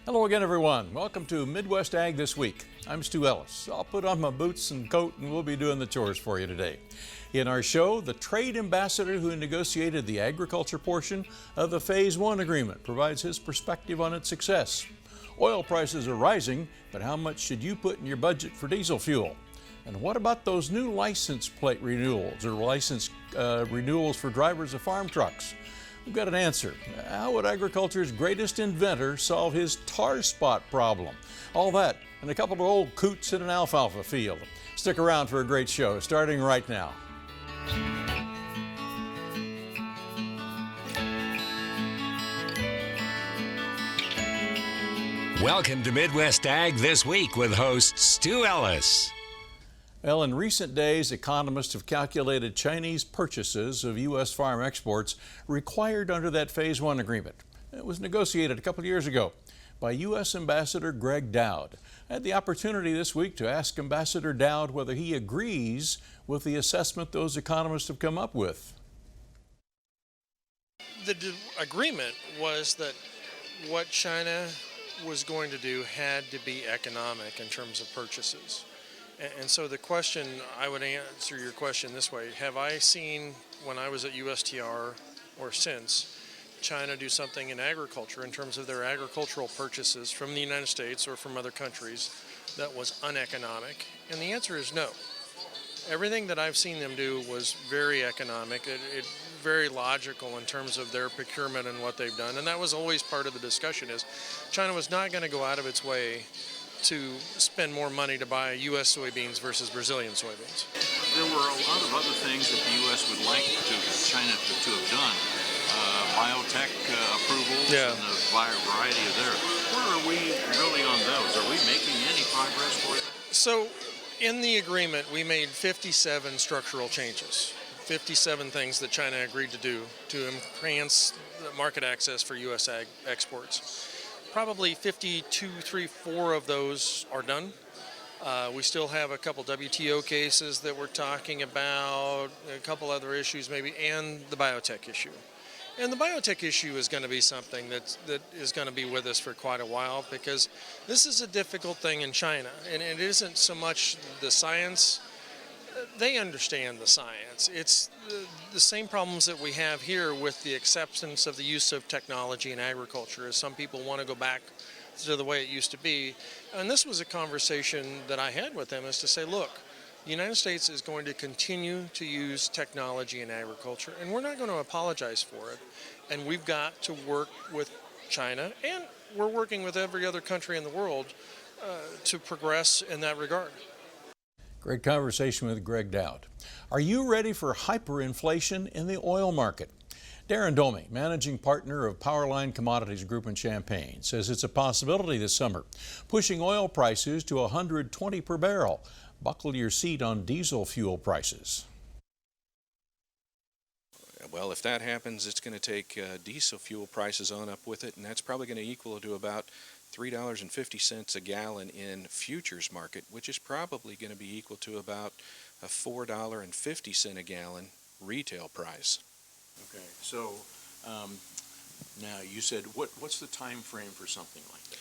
Hello again, everyone. Welcome to Midwest Ag This Week. I'm Stu Ellis. I'll put on my boots and coat and we'll be doing the chores for you today. In our show, the trade ambassador who negotiated the agriculture portion of the Phase 1 agreement provides his perspective on its success. Oil prices are rising, but how much should you put in your budget for diesel fuel? And what about those new license plate renewals or license renewals for drivers of farm trucks? We've got an answer. How would agriculture's greatest inventor solve his tar spot problem? All that and a couple of old coots in an alfalfa field. Stick around for a great show starting right now. Welcome to Midwest Ag This Week with host Stu Ellis. Well, in recent days, economists have calculated Chinese purchases of U.S. farm exports required under that Phase 1 agreement. It was negotiated a couple of years ago by U.S. Ambassador Greg Dowd. I had the opportunity this week to ask Ambassador Dowd whether he agrees with the assessment those economists have come up with. The agreement was that what China was going to do had to be economic in terms of purchases. And so the question, I would answer your question this way. Have I seen, when I was at USTR or since, China do something in agriculture in terms of their agricultural purchases from the United States or from other countries that was uneconomic? And the answer is no. Everything that I've seen them do was very economic, very logical in terms of their procurement and what they've done. And that was always part of the discussion, is China was not going to go out of its way to spend more money to buy U.S. soybeans versus Brazilian soybeans. There were a lot of other things that the U.S. would like China to have done. Biotech approvals and the variety of there. Where are we really on those? Are we making any progress for it? So in the agreement, we made 57 structural changes, 57 things that China agreed to do to enhance the market access for U.S. ag exports. Probably 4 of those are done. We still have a couple WTO cases that we're talking about, a couple other issues maybe, and the biotech issue. And the biotech issue is going to be something that is going to be with us for quite a while, because this is a difficult thing in China. And it isn't so much the science. They understand the science. It's the same problems that we have here with the acceptance of the use of technology in agriculture, as some people want to go back to the way it used to be. And this was a conversation that I had with them, is to say, look, the United States is going to continue to use technology in agriculture, and we're not going to apologize for it. And we've got to work with China, and we're working with every other country in the world to progress in that regard. Great conversation with Greg Dowd. Are you ready for hyperinflation in the oil market? Darren Domi, managing partner of Powerline Commodities Group in Champaign, says it's a possibility this summer, pushing oil prices to $120 per barrel. Buckle your seat on diesel fuel prices. Well, if that happens, it's going to take diesel fuel prices on up with it, and that's probably going to equal to about $3.50 a gallon in futures market, which is probably going to be equal to about a $4.50 a gallon retail price. Okay, so now you said, what's the time frame for something like that?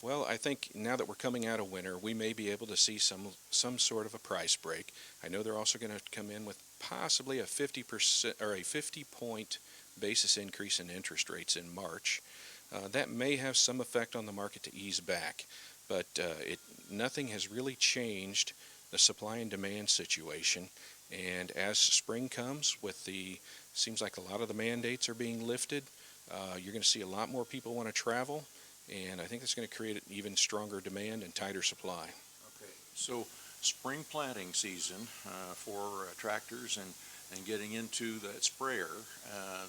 Well, I think now that we're coming out of winter, we may be able to see some sort of a price break. I know they're also going to come in with possibly a 50% or a 50-point basis increase in interest rates in March. That may have some effect on the market to ease back, but nothing has really changed the supply and demand situation. And as spring comes, seems like a lot of the mandates are being lifted, you're going to see a lot more people want to travel, and I think that's going to create an even stronger demand and tighter supply. Okay, so spring planting season for tractors and getting into that sprayer,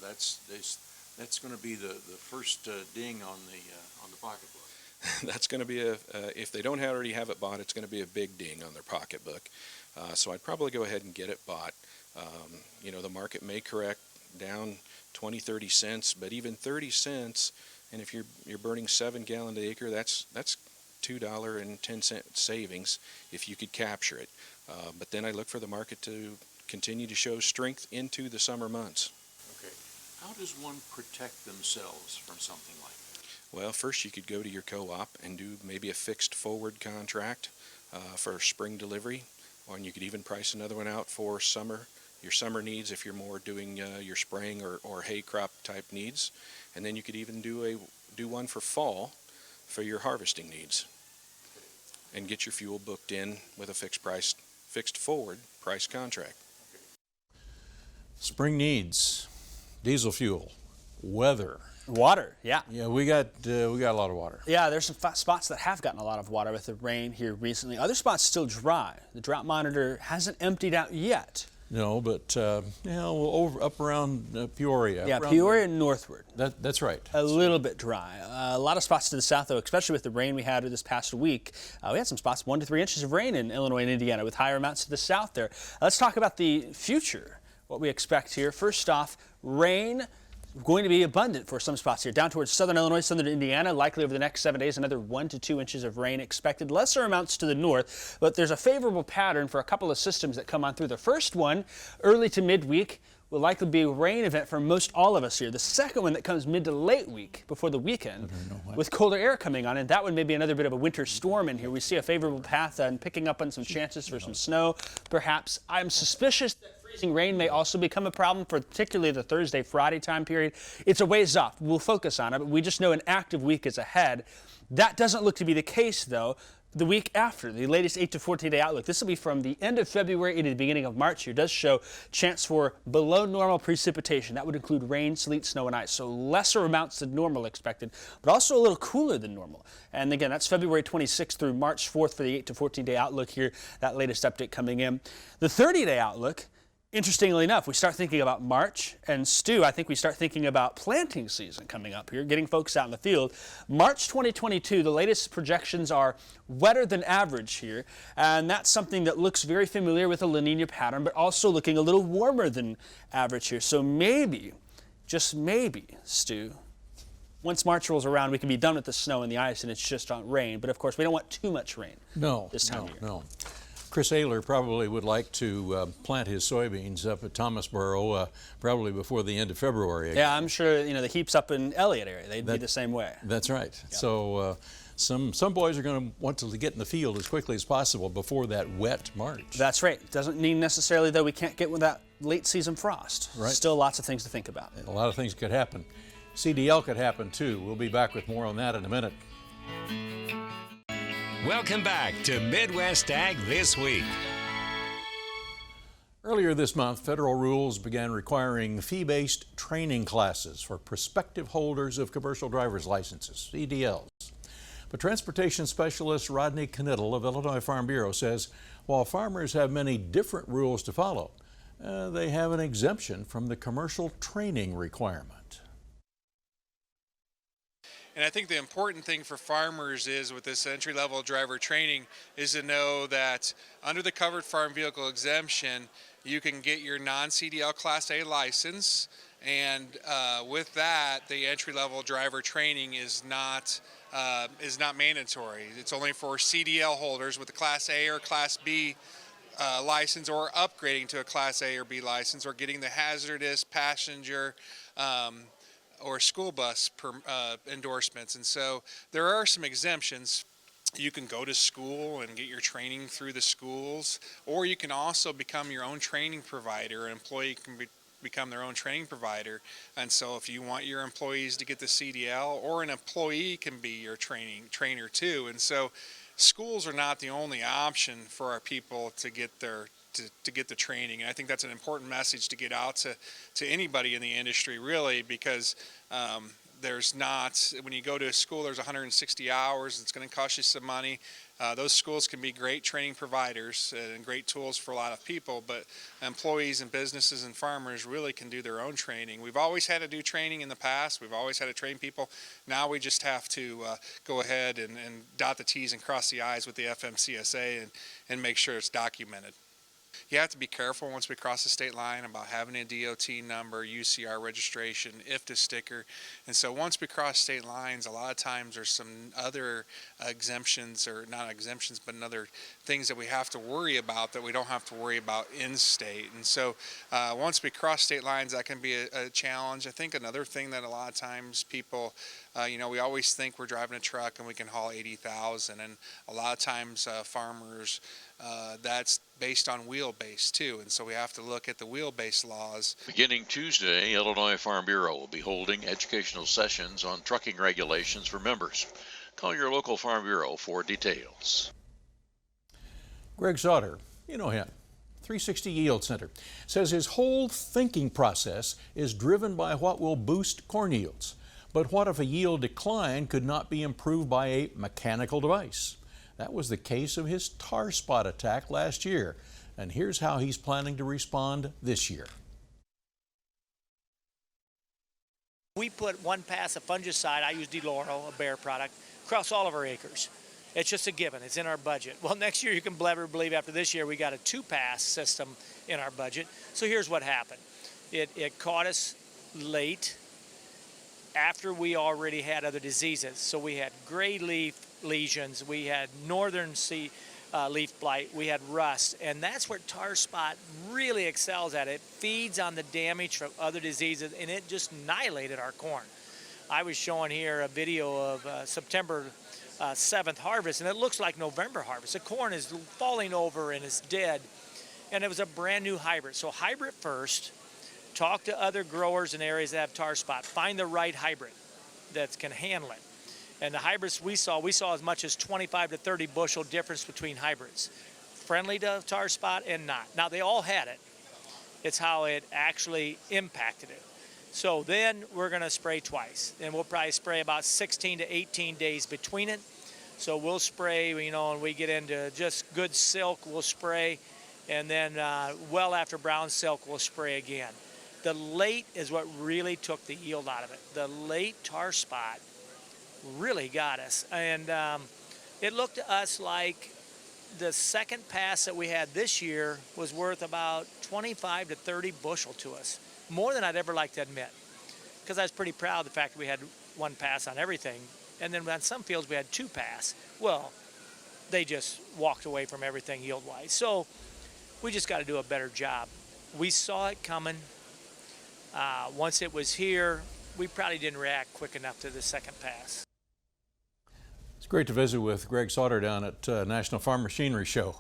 that's going to be the first ding on the pocketbook. That's going to be if they don't already have it bought, it's going to be a big ding on their pocketbook. So I'd probably go ahead and get it bought. The market may correct down 20, 30 cents, but even 30 cents, and if you're burning 7 gallons an acre, that's $2.10 savings if you could capture it. But then I look for the market to continue to show strength into the summer months. Okay. How does one protect themselves from something like that? Well, first you could go to your co-op and do maybe a fixed forward contract for spring delivery, or you could even price another one out for your summer needs if you're more doing your spraying or hay crop type needs. And then you could even do one for fall for your harvesting needs, and get your fuel booked in with a fixed forward price contract. Spring needs, diesel fuel, weather. Water, yeah. Yeah, we got a lot of water. Yeah, there's some spots that have gotten a lot of water with the rain here recently. Other spots still dry. The drought monitor hasn't emptied out yet. No, but up around Peoria. Yeah, Peoria and northward. That's right. A little bit dry. A lot of spots to the south, though, especially with the rain we had this past week. We had some spots, 1 to 3 inches of rain in Illinois and Indiana, with higher amounts to the south there. Let's talk about the future, what we expect here. First off, rain going to be abundant for some spots here. Down towards southern Illinois, southern Indiana, likely over the next 7 days, another 1 to 2 inches of rain expected. Lesser amounts to the north, but there's a favorable pattern for a couple of systems that come on through. The first one, early to midweek, will likely be a rain event for most all of us here. The second one that comes mid to late week before the weekend, with colder air coming on, and that one may be another bit of a winter storm in here. We see a favorable path and picking up on some chances for some snow, perhaps. I'm suspicious that freezing rain may also become a problem for particularly the Thursday, Friday time period. It's a ways off. We'll focus on it, but we just know an active week is ahead. That doesn't look to be the case, though, the week after. The latest 8 to 14 day outlook. This will be from the end of February into the beginning of March here. Does show chance for below normal precipitation. That would include rain, sleet, snow, and ice. So lesser amounts than normal expected, but also a little cooler than normal. And again, that's February 26th through March 4th for the 8 to 14 day outlook here. That latest update coming in. The 30 day outlook, interestingly enough, we start thinking about March, and Stu, I think we start thinking about planting season coming up here, getting folks out in the field. March 2022, the latest projections are wetter than average here, and that's something that looks very familiar with a La Nina pattern, but also looking a little warmer than average here. So maybe, just maybe, Stu, once March rolls around, we can be done with the snow and the ice, and it's just on rain. But of course, we don't want too much rain this time of year. No. Chris Ayler probably would like to plant his soybeans up at Thomasboro probably before the end of February again. Yeah, I'm sure the heaps up in Elliott area, they'd be the same way. That's right. Yep. So some boys are going to want to get in the field as quickly as possible before that wet March. That's right. Doesn't mean necessarily, though, we can't get with that late season frost. Right. Still lots of things to think about. A lot of things could happen. CDL could happen too. We'll be back with more on that in a minute. Welcome back to Midwest Ag This Week. Earlier this month, federal rules began requiring fee-based training classes for prospective holders of commercial driver's licenses, CDLs. But transportation specialist Rodney Knittel of Illinois Farm Bureau says while farmers have many different rules to follow, they have an exemption from the commercial training requirement. And I think the important thing for farmers is with this entry-level driver training is to know that under the covered farm vehicle exemption, you can get your non-CDL Class A license, and with that, the entry-level driver training is not mandatory. It's only for CDL holders with a Class A or Class B license, or upgrading to a Class A or B license, or getting the hazardous passenger or school bus endorsements. And so there are some exemptions. You can go to school and get your training through the schools, or you can also become your own training provider. An employee can become their own training provider. And so if you want your employees to get the CDL, or an employee can be your trainer too. And so schools are not the only option for our people to get their to get the training. And I think that's an important message to get out to anybody in the industry, really, because there's not, when you go to a school, there's 160 hours. It's going to cost you some money. Those schools can be great training providers and great tools for a lot of people, but employees and businesses and farmers really can do their own training. We've always had to do training in the past. We've always had to train people. Now we just have to go ahead and dot the T's and cross the I's with the FMCSA and make sure it's documented. You have to be careful once we cross the state line about having a DOT number, UCR registration, IFTA sticker. And so once we cross state lines, a lot of times there's some other exemptions, or not exemptions, but other things that we have to worry about that we don't have to worry about in state. And so once we cross state lines, that can be a challenge. I think another thing that a lot of times people, we always think we're driving a truck and we can haul 80,000, and a lot of times farmers, that's based on wheelbase too, and so we have to look at the wheelbase laws. Beginning Tuesday, Illinois Farm Bureau will be holding educational sessions on trucking regulations for members. Call your local Farm Bureau for details. Greg Sutter, you know him, 360 Yield Center, says his whole thinking process is driven by what will boost corn yields. But what if a yield decline could not be improved by a mechanical device? That was the case of his tar spot attack last year. And here's how he's planning to respond this year. We put one pass of fungicide, I use DeLoro, a Bayer product, across all of our acres. It's just a given, it's in our budget. Well, next year you can never believe after this year we got a 2-pass system in our budget. So here's what happened. It caught us late after we already had other diseases. So we had gray leaf lesions, we had northern leaf blight, we had rust, and that's where tar spot really excels at. It feeds on the damage from other diseases, and it just annihilated our corn. I was showing here a video of September 7th harvest, and it looks like November harvest. The corn is falling over and it's dead, and it was a brand new hybrid. So hybrid first, talk to other growers in areas that have tar spot, find the right hybrid that can handle it. And the hybrids we saw as much as 25 to 30 bushel difference between hybrids, friendly to tar spot and not. Now they all had it. It's how it actually impacted it. So then we're gonna spray twice, and we'll probably spray about 16 to 18 days between it. So we'll spray, and we get into just good silk, we'll spray, and then well after brown silk, we'll spray again. The late is what really took the yield out of it. The late tar spot really got us. And it looked to us like the second pass that we had this year was worth about 25 to 30 bushel to us, more than I'd ever like to admit, because I was pretty proud of the fact that we had 1 pass on everything. And then on some fields we had 2 pass. Well, they just walked away from everything yield-wise. So we just got to do a better job. We saw it coming. Once it was here, we probably didn't react quick enough to the second pass. It's great to visit with Greg Sutter down at National Farm Machinery Show.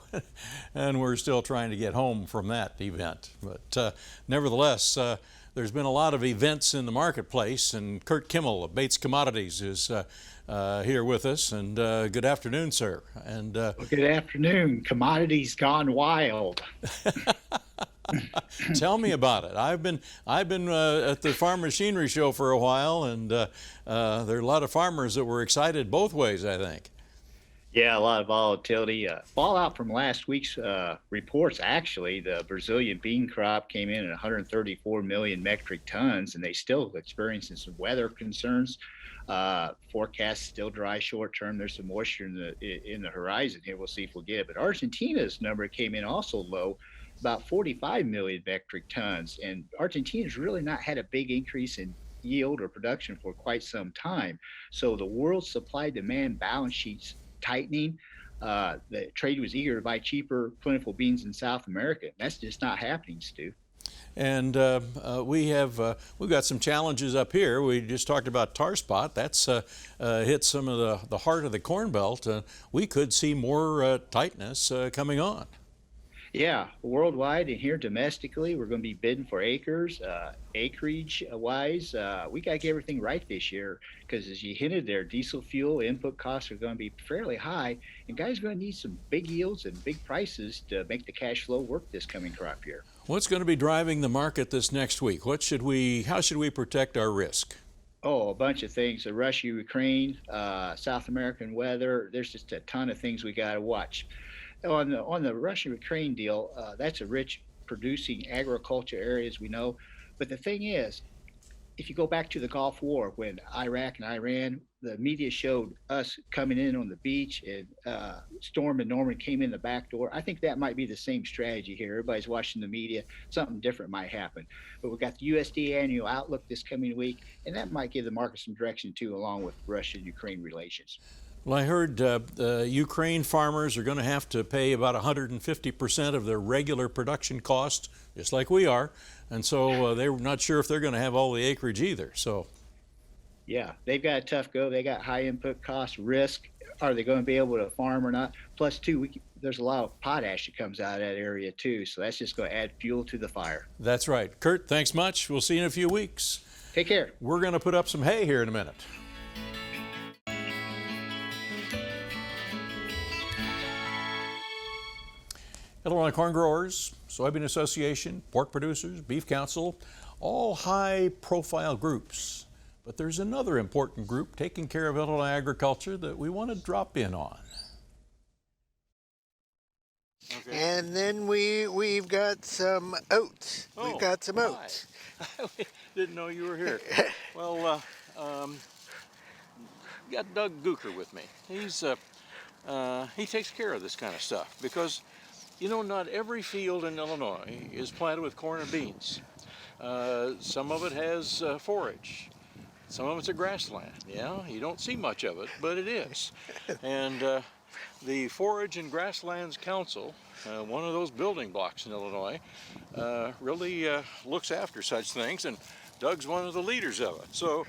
And we're still trying to get home from that event. But nevertheless, there's been a lot of events in the marketplace, and Kurt Kimmel of Bates Commodities is here with us. And good afternoon, sir. And well, good afternoon. Commodities gone wild. Tell me about it. I've been at the Farm Machinery Show for a while, and there are a lot of farmers that were excited both ways, I think. Yeah, a lot of volatility. Fallout from last week's reports, actually. The Brazilian bean crop came in at 134 million metric tons, and they still experiencing some weather concerns. Forecast still dry short term. There's some moisture in the horizon here. We'll see if we'll get it. But Argentina's number came in also low, about 45 million metric tons. And Argentina's really not had a big increase in yield or production for quite some time. So the world supply-demand balance sheet's tightening. The trade was eager to buy cheaper, plentiful beans in South America. That's just not happening, Stu. And we've got some challenges up here. We just talked about tar spot. That's hit some of the heart of the Corn Belt. We could see more tightness coming on. Yeah, worldwide and here domestically, we're going to be bidding for acres, acreage-wise. We got to get everything right this year because, as you hinted there, diesel fuel input costs are going to be fairly high, and guys are going to need some big yields and big prices to make the cash flow work this coming crop year. What's going to be driving the market this next week? How should we protect our risk? Oh, a bunch of things. Russia, Ukraine, South American weather. There's just a ton of things we got to watch. On the Russia-Ukraine deal, that's a rich producing agriculture area, as we know. But the thing is, if you go back to the Gulf War, when Iraq and Iran, the media showed us coming in on the beach, and Storm and Norman came in the back door. I think that might be the same strategy here. Everybody's watching the media. Something different might happen. But we've got the USDA annual outlook this coming week, and that might give the market some direction too, along with Russia and Ukraine relations. Well, I heard Ukraine farmers are going to have to pay about 150% of their regular production cost, just like we are. And so they're not sure if they're going to have all the acreage either. So, yeah, they've got a tough go. They got high input cost, risk. Are they going to be able to farm or not? Plus, too, there's a lot of potash that comes out of that area, too. So that's just going to add fuel to the fire. That's right. Kurt, thanks much. We'll see you in a few weeks. Take care. We're going to put up some hay here in a minute. Illinois Corn Growers, Soybean Association, Pork Producers, Beef Council, all high-profile groups. But there's another important group taking care of Illinois agriculture that we want to drop in on. Okay. And then we've got some oats. Oh, we've got some oats. I didn't know you were here. Well, got Doug Gooker with me. He takes care of this kind of stuff because, you know, not every field in Illinois is planted with corn and beans. Some of it has forage. Some of it's a grassland. Yeah, you don't see much of it, but it is. And the Forage and Grasslands Council, one of those building blocks in Illinois, really looks after such things, and Doug's one of the leaders of it. So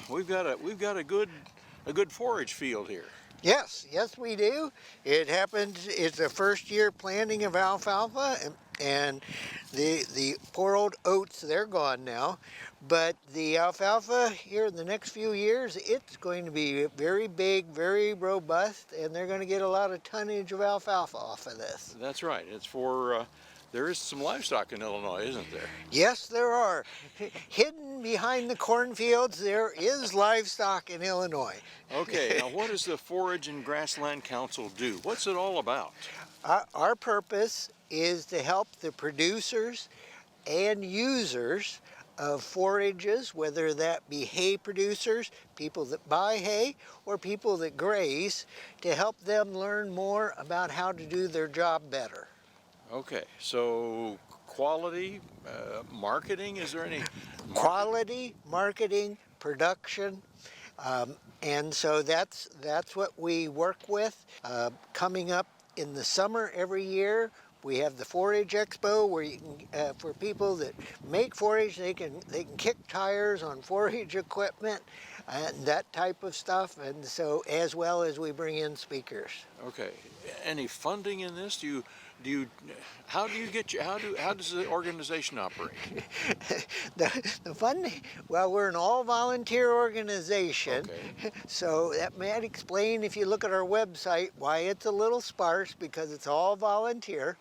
we've got a good forage field here. Yes, we do. It happens. It's a first-year planting of alfalfa, and the poor old oats, they're gone now. But the alfalfa here in the next few years, it's going to be very big, very robust, and they're going to get a lot of tonnage of alfalfa off of this. That's right. It's for, there is some livestock in Illinois, isn't there? Yes, there are. Hidden behind the cornfields, there is livestock in Illinois. Okay, now what does the Forage and Grassland Council do? What's it all about? Our purpose is to help the producers and users of forages, whether that be hay producers, people that buy hay, or people that graze, to help them learn more about how to do their job better. Okay, so quality, marketing, is there any? Quality, marketing, production, and so that's what we work with. Coming up in the summer every year, we have the Forage Expo, where you can, for people that make forage, they can kick tires on forage equipment and that type of stuff. And so, as well as we bring in speakers. Okay, any funding in this? How does the organization operate? the funding, well, we're an all-volunteer organization, okay. So that might explain, if you look at our website, why it's a little sparse, because it's all volunteer.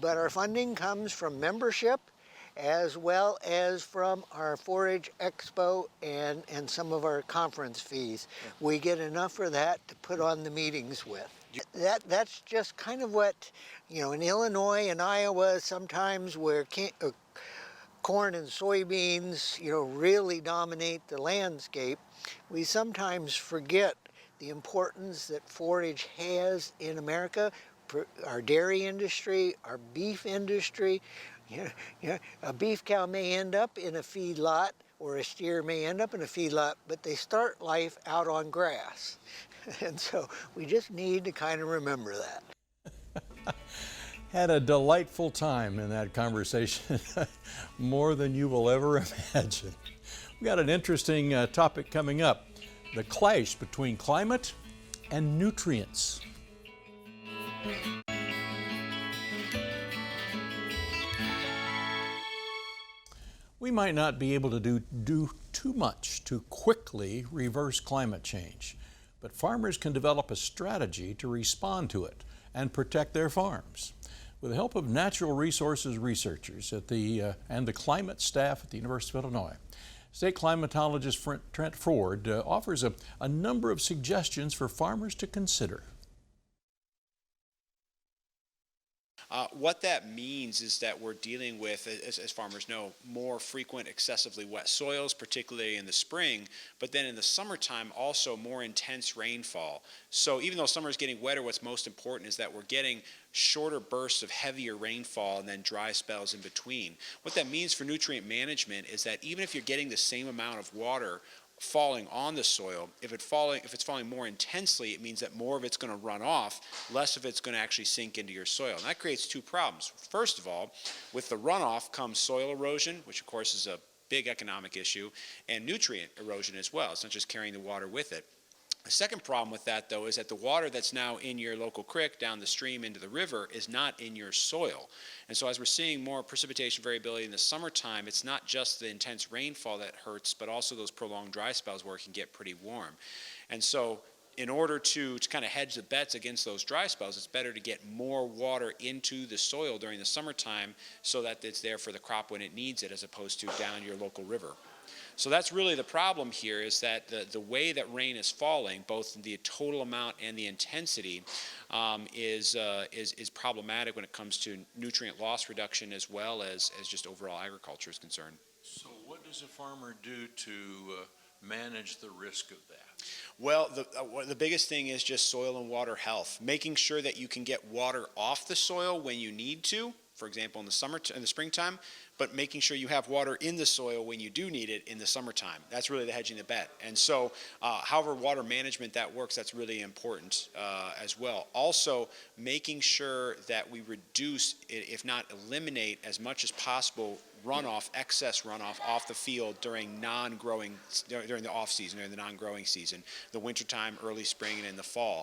But our funding comes from membership, as well as from our Forage Expo and some of our conference fees. We get enough for that to put on the meetings with. That's just kind of what, you know, in Illinois and Iowa, sometimes where corn and soybeans, you know, really dominate the landscape, we sometimes forget the importance that forage has in America, our dairy industry, our beef industry. A beef cow may end up in a feedlot, or a steer may end up in a feedlot, but they start life out on grass. And so we just need to kind of remember that. Had a delightful time in that conversation, more than you will ever imagine. We got an interesting topic coming up, the clash between climate and nutrients. We might not be able to do too much to quickly reverse climate change, but farmers can develop a strategy to respond to it and protect their farms. With the help of natural resources researchers and the climate staff at the University of Illinois, state climatologist Trent Ford offers a number of suggestions for farmers to consider. What that means is that we're dealing with, as farmers know, more frequent excessively wet soils, particularly in the spring, but then in the summertime also more intense rainfall. So even though summer is getting wetter, what's most important is that we're getting shorter bursts of heavier rainfall and then dry spells in between. What that means for nutrient management is that even if you're getting the same amount of water falling on the soil, if it's falling more intensely, it means that more of it's going to run off, less of it's going to actually sink into your soil. And that creates two problems. First of all, with the runoff comes soil erosion, which of course is a big economic issue, and nutrient erosion as well. It's not just carrying the water with it. The second problem with that, though, is that the water that's now in your local creek, down the stream into the river, is not in your soil. And so as we're seeing more precipitation variability in the summertime, it's not just the intense rainfall that hurts, but also those prolonged dry spells where it can get pretty warm. And so in order to kind of hedge the bets against those dry spells, it's better to get more water into the soil during the summertime so that it's there for the crop when it needs it, as opposed to down your local river. So that's really the problem here, is that the way that rain is falling, both the total amount and the intensity, is problematic when it comes to nutrient loss reduction as well as just overall agriculture is concerned. So what does a farmer do to manage the risk of that? Well, the biggest thing is just soil and water health, making sure that you can get water off the soil when you need to, for example, in the springtime, but making sure you have water in the soil when you do need it in the summertime. That's really the hedging the bet. And so, however water management that works, that's really important as well. Also, making sure that we reduce, if not eliminate as much as possible, excess runoff off the field during during the off season, during the non-growing season, the wintertime, early spring, and in the fall.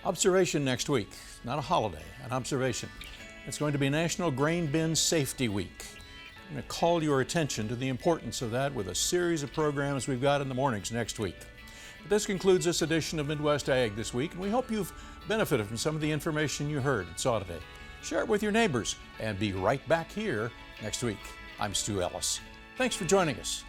Observation next week, not a holiday, an observation. It's going to be National Grain Bin Safety Week. I'm going to call your attention to the importance of that with a series of programs we've got in the mornings next week. But this concludes this edition of Midwest Ag This Week, and we hope you've benefited from some of the information you heard and saw today. Share it with your neighbors and be right back here next week. I'm Stu Ellis. Thanks for joining us.